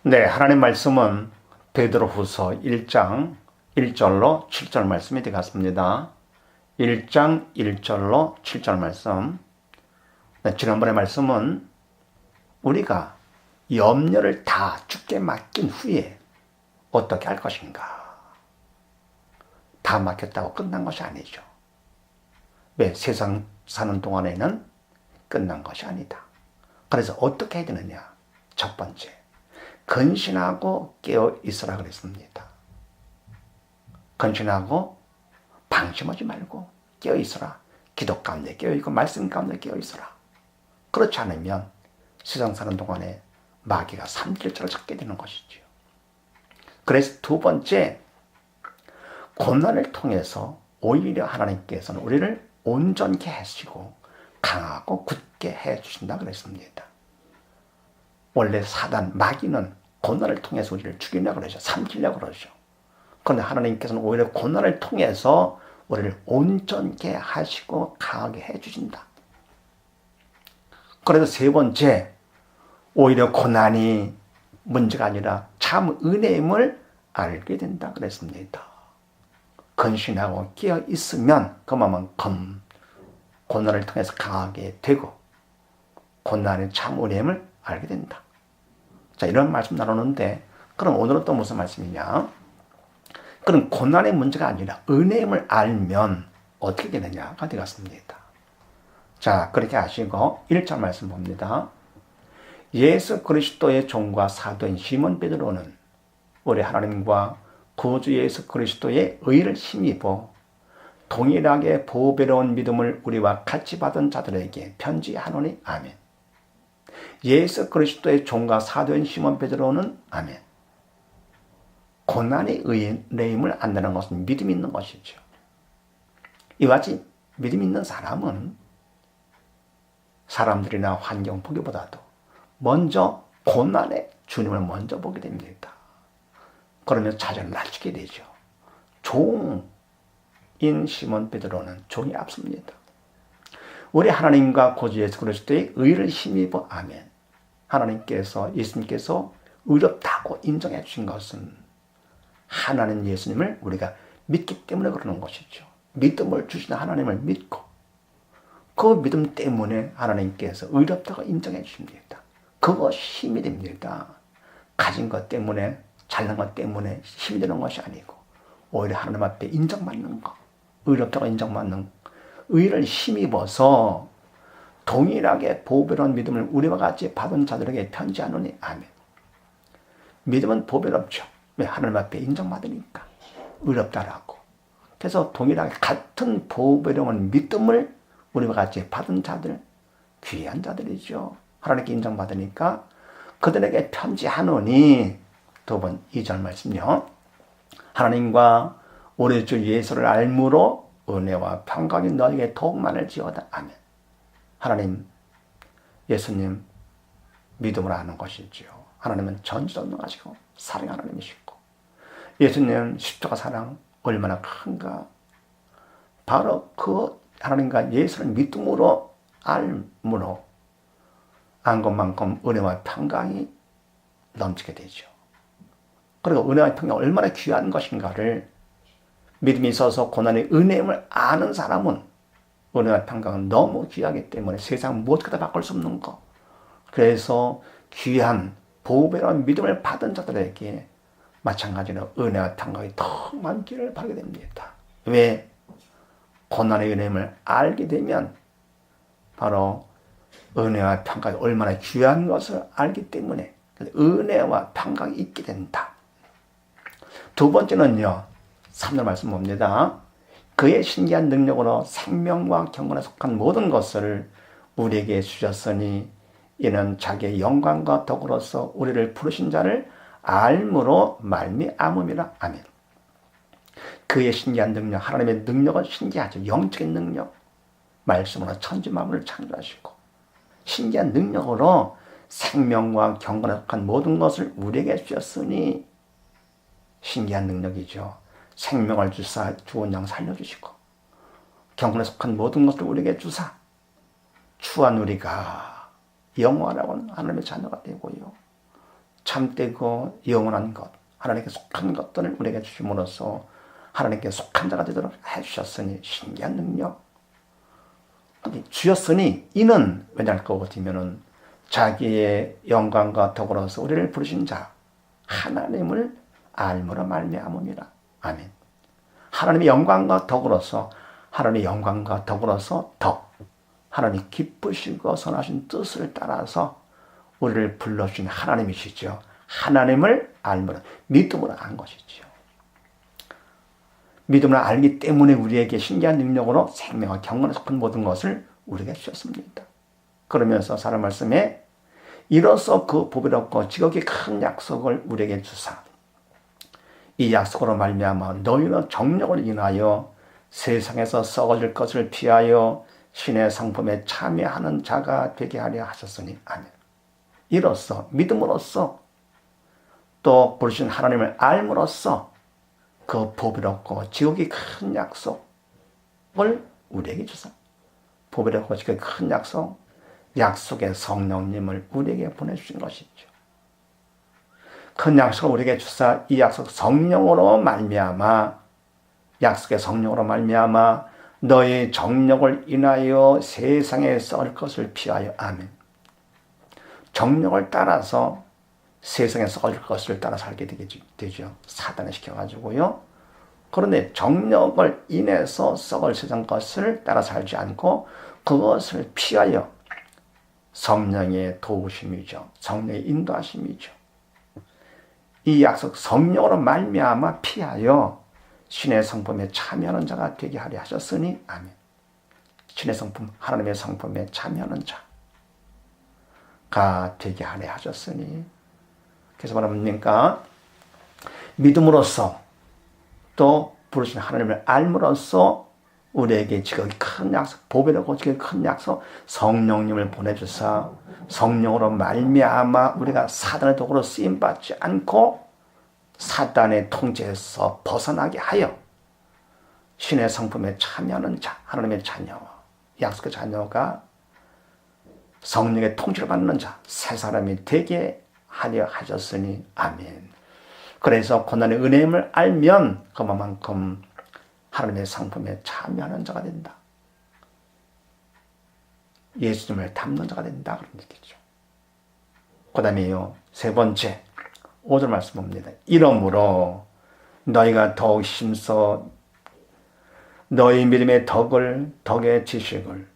네, 하나님 말씀은 베드로후서 1장 1절로 7절 말씀이 되겠습니다. 1장 1절로 7절 말씀. 네, 지난번의 말씀은 우리가 염려를 다 주께 맡긴 후에 어떻게 할 것인가. 다 맡겼다고 끝난 것이 아니죠. 왜? 세상 사는 동안에는 끝난 것이 아니다. 그래서 어떻게 해야 되느냐? 첫 번째, 근신하고 깨어 있으라 그랬습니다. 근신하고 방심하지 말고 깨어 있으라. 기도 가운데 깨어 있고 말씀 가운데 깨어 있으라. 그렇지 않으면 세상 사는 동안에 마귀가 삼킬자를 찾게 되는 것이죠. 그래서 두 번째, 고난을 통해서 오히려 하나님께서는 우리를 온전케 하시고 강하고 굳게 해주신다 그랬습니다. 원래 사단, 마귀는 고난을 통해서 우리를 죽이려고 그러죠. 삼키려고 그러죠. 그런데 하나님께서는 오히려 고난을 통해서 우리를 온전케 하시고 강하게 해주신다. 그래서 세 번째, 오히려 고난이 문제가 아니라 참 은혜임을 알게 된다 그랬습니다. 근신하고 깨어 있으면 그만큼 고난을 통해서 강하게 되고 고난의 참 은혜임을 알게 된다. 자, 이런 말씀 나누는데, 그럼 오늘은 또 무슨 말씀이냐? 그럼 고난의 문제가 아니라 은혜임을 알면 어떻게 되느냐가 되겠습니다. 자, 그렇게 하시고 1절 말씀 봅니다. 예수 그리스도의 종과 사도인 시몬 베드로는 우리 하나님과 구주 예수 그리스도의 의를 힘입어 동일하게 보배로운 믿음을 우리와 같이 받은 자들에게 편지하노니 아멘. 예수 그리스도의 종과 사도인 시몬 베드로는 아멘. 고난의 은혜임을 안다는 것은 믿음이 있는 것이죠. 이와 같이 믿음 있는 사람은 사람들이나 환경 보기보다도 먼저 고난의 주님을 먼저 보게 됩니다. 그러면 자존을 낮추게 되죠. 종인 시몬 베드로는 종이 앞섭니다. 우리 하나님과 구주 예수 그리스도의 의를 힘입어 아멘. 하나님께서, 예수님께서 의롭다고 인정해 주신 것은 하나님 예수님을 우리가 믿기 때문에 그러는 것이죠. 믿음을 주신 하나님을 믿고 그 믿음 때문에 하나님께서 의롭다고 인정해 주십니다. 그것이 힘이 됩니다. 가진 것 때문에, 잘난 것 때문에 힘이 되는 것이 아니고 오히려 하나님 앞에 인정받는 것, 의롭다고 인정받는 의를 힘입어서 동일하게 보배로운 믿음을 우리와 같이 받은 자들에게 편지하노니 아멘. 믿음은 보배롭죠. 왜? 하나님 앞에 인정받으니까 의롭다라고. 그래서 동일하게 같은 보배로운 믿음을 우리와 같이 받은 자들, 귀한 자들이죠. 하나님께 인정받으니까 그들에게 편지하노니, 두 번 2절 말씀요. 하나님과 우리 주 예수를 알므로 은혜와 평강이 너에게 더욱 많을지어다. 아멘. 하나님, 예수님 믿음으로 아는 것이지요. 하나님은 전지전능하시고 사랑 하나님이시고 예수님 십자가 사랑 얼마나 큰가. 바로 그 하나님과 예수를 믿음으로 알므로 안 것만큼 은혜와 평강이 넘치게 되죠. 그리고 은혜와 평강이 얼마나 귀한 것인가를 믿음이 있어서 고난의 은혜임을 아는 사람은 은혜와 평강은 너무 귀하기 때문에 세상 무엇보다 바꿀 수 없는 것. 그래서 귀한 보배로운 믿음을 받은 자들에게 마찬가지로 은혜와 평강이 더 많기를 바라게 됩니다. 왜? 고난의 은혜임을 알게 되면 바로 은혜와 평강이 얼마나 귀한 것을 알기 때문에 은혜와 평강이 있게 된다. 두 번째는요, 3절 말씀 봅니다. 그의 신기한 능력으로 생명과 경건에 속한 모든 것을 우리에게 주셨으니 이는 자기의 영광과 덕으로서 우리를 부르신 자를 알므로 말미암음이라. 아멘. 그의 신기한 능력, 하나님의 능력은 신기하죠. 영적인 능력, 말씀으로 천지 만물을 창조하시고 신기한 능력으로 생명과 경건에 속한 모든 것을 우리에게 주셨으니, 신기한 능력이죠. 생명을 주사 죽은 양 살려주시고 경건에 속한 모든 것을 우리에게 주사 추한 우리가 영원하고는 하나님의 자녀가 되고요. 참되고 영원한 것, 하나님께 속한 것들을 우리에게 주심으로써 하나님께 속한 자가 되도록 해주셨으니 신기한 능력. 주였으니 이는 왜냐할 것 같으면은 자기의 영광과 더불어서 우리를 부르신 자 하나님을 알므로 말미암음이라. 아멘. 하나님의 영광과 더불어서 더 하나님이 기쁘시고 선하신 뜻을 따라서 우리를 불러주신 하나님이시죠. 하나님을 알므로 믿음으로 안 것이죠. 믿음을 알기 때문에 우리에게 신기한 능력으로 생명과 경건에 속한 모든 것을 우리에게 주셨습니다. 그러면서 사람 말씀에 이로써 그 보배롭고 지극히 큰 약속을 우리에게 주사 이 약속으로 말미암아 너희는 정력을 인하여 세상에서 썩어질 것을 피하여 신의 상품에 참여하는 자가 되게 하려 하셨으니 아멘. 이로써 믿음으로써 또 부르신 하나님을 알므로써 그 보배롭고 지극히 큰 약속을 우리에게 주사 보배롭고 지극히 큰 약속의 성령님을 우리에게 보내주신 것이죠. 큰 약속을 우리에게 주사 이 약속 성령으로 말미암아 약속의 성령으로 말미암아 너의 정력을 인하여 세상에 썩을 것을 피하여 아멘. 정력을 따라서 세상에 썩을 것을 따라 살게 되죠. 사단에 시켜가지고요. 그런데 정력을 인해서 썩을 세상 것을 따라 살지 않고 그것을 피하여 성령의 도우심이죠. 성령의 인도하심이죠. 이 약속 성령으로 말미암아 피하여 신의 성품에 참여하는 자가 되게 하려 하셨으니 아멘. 신의 성품, 하나님의 성품에 참여하는 자가 되게 하려 하셨으니 그래서 말합니까? 믿음으로써 또 부르신 하나님을 알므로써 우리에게 지극히 큰 약속, 보배롭고 지극히 큰 약속 성령님을 보내주사 성령으로 말미암아 우리가 사단의 도구로 쓰임받지 않고 사단의 통제에서 벗어나게 하여 신의 성품에 참여하는 자, 하나님의 자녀, 약속의 자녀가 성령의 통치를 받는 자, 새 사람이 되게 하려 하셨으니 아멘. 그래서 고난의 은혜임을 알면 그만큼 하나님의 상품에 참여하는 자가 된다. 예수님을 닮는 자가 된다. 그런 얘기죠. 그 다음에요. 세 번째 5절 말씀 봅니다. 이러므로 너희가 더욱 힘써 너희 믿음의 덕의 지식을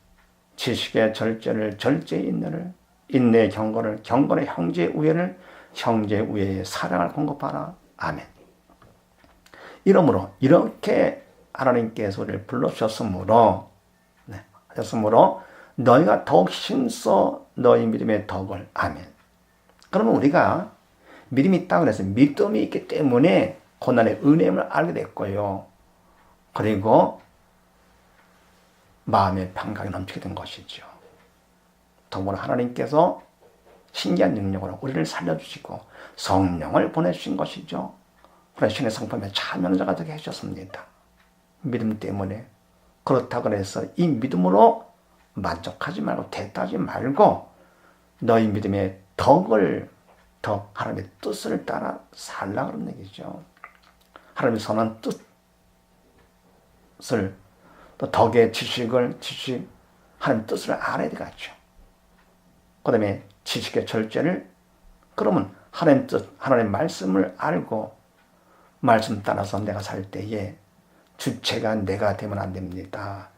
지식의 절제를 절제의 인내를 인내의 경건을 경건의 형제의 우애를 형제의 우애의 사랑을 공급하라. 아멘. 이러므로 이렇게 하나님께서 우리를 불러주셨으므로 너희가 더욱 힘써 너희 믿음의 덕을. 아멘. 그러면 우리가 믿음이 있다 그래서 믿음이 있기 때문에 고난의 은혜임을 알게 됐고요. 그리고 마음의 평강이 넘치게 된 것이죠. 더불어 하나님께서 신기한 능력으로 우리를 살려주시고 성령을 보내주신 것이죠. 그래서 신의 성품에 참여하는 자가 되게 해주셨습니다. 믿음 때문에. 그렇다고 해서 이 믿음으로 만족하지 말고 대따지 말고 너희 믿음의 덕을 더 하나님의 뜻을 따라 살라 그런 얘기죠. 하나님의 선한 뜻을 또 덕의 지식 하나님의 뜻을 알아야 되겠죠. 그 다음에 지식의 절제를 그러면 하나님 뜻, 하나님 말씀을 알고 말씀 따라서 내가 살 때에 주체가 내가 되면 안 됩니다.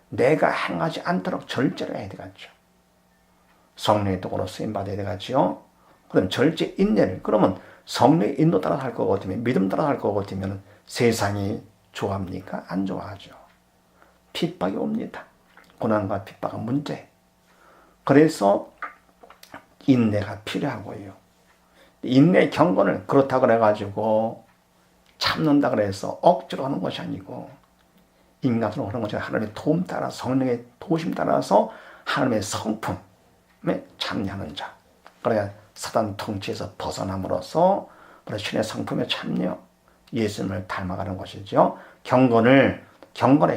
내가 행하지 않도록 절제를 해야 되겠죠. 성령의 도구로 쓰임받아야 되겠죠. 그다음 절제 인내를 그러면 성령의 인도 따라 살 것 같으면 믿음 따라 살 것 같으면 세상이 좋아합니까? 안 좋아하죠. 핍박이 옵니다. 고난과 핍박은 문제. 그래서 인내가 필요하고요. 인내 경건을 그렇다고 해가지고 참는다 그래서 억지로 하는 것이 아니고 인간으로 하는 것이 하나님의 도움 따라 성령의 도우심 따라서 하나님의 성품에 참여하는 자. 그래야 사단 통치에서 벗어남으로써 신의 성품에 참여 예수님을 닮아가는 것이죠. 경건의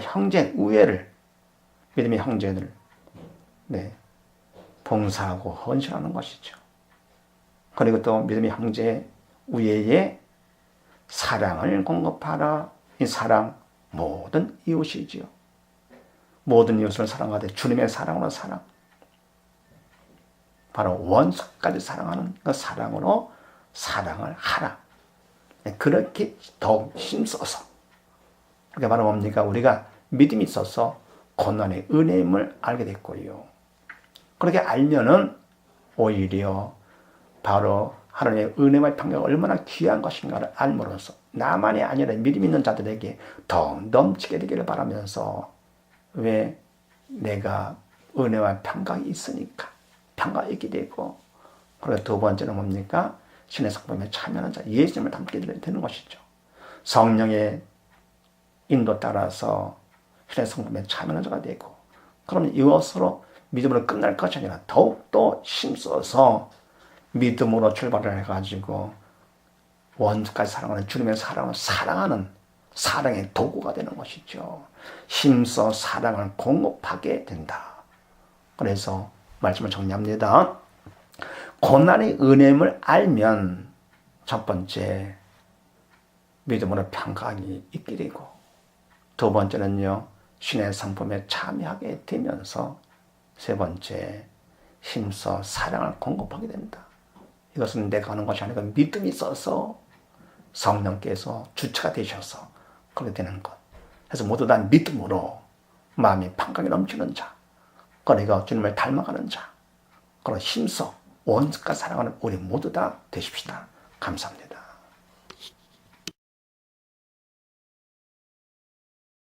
형제 우애를 믿음의 형제들 봉사하고 헌신하는 것이죠. 그리고 또 믿음의 형제 우애에 사랑을 공급하라. 이 사랑 모든 이웃이지요. 모든 이웃을 사랑하되 주님의 사랑으로 사랑. 바로 원수까지 사랑하는 그 사랑으로 사랑을 하라. 그렇게 더욱 힘써서. 그게 바로 뭡니까? 우리가 믿음이 있어서 고난의 은혜임을 알게 됐고요. 그렇게 알면은 오히려 바로 하나님의 은혜와 평강이 얼마나 귀한 것인가를 알므로써 나만이 아니라 믿음 있는 자들에게 더 넘치게 되기를 바라면서 왜 내가 은혜와 평강이 있으니까 평강이 있게 되고 그리고 두 번째는 뭡니까? 신의 성품에 참여하는 자, 예수님을 닮게 되는 것이죠. 성령의 인도 따라서 신의 성품에 참여하는 자가 되고 그러면 이것으로 믿음으로 끝날 것이 아니라 더욱더 힘써서 믿음으로 출발을 해가지고 원수까지 사랑하는 주님의 사랑을 사랑하는 사랑의 도구가 되는 것이죠. 힘써 사랑을 공급하게 된다. 그래서 말씀을 정리합니다. 고난의 은혜임을 알면 첫 번째 믿음으로 평강이 있게 되고 두 번째는요 신의 성품에 참여하게 되면서 세 번째 힘써 사랑을 공급하게 된다. 이것은 내가 하는 것이 아니고 믿음이 있어서 성령께서 주체가 되셔서 그렇게 되는 것. 그래서 모두 다 믿음으로 마음이 평강이 넘치는 자, 그러니까 주님을 닮아가는 자, 그런 힘써 원수가 사랑하는 우리 모두 다 되십시다. 감사합니다.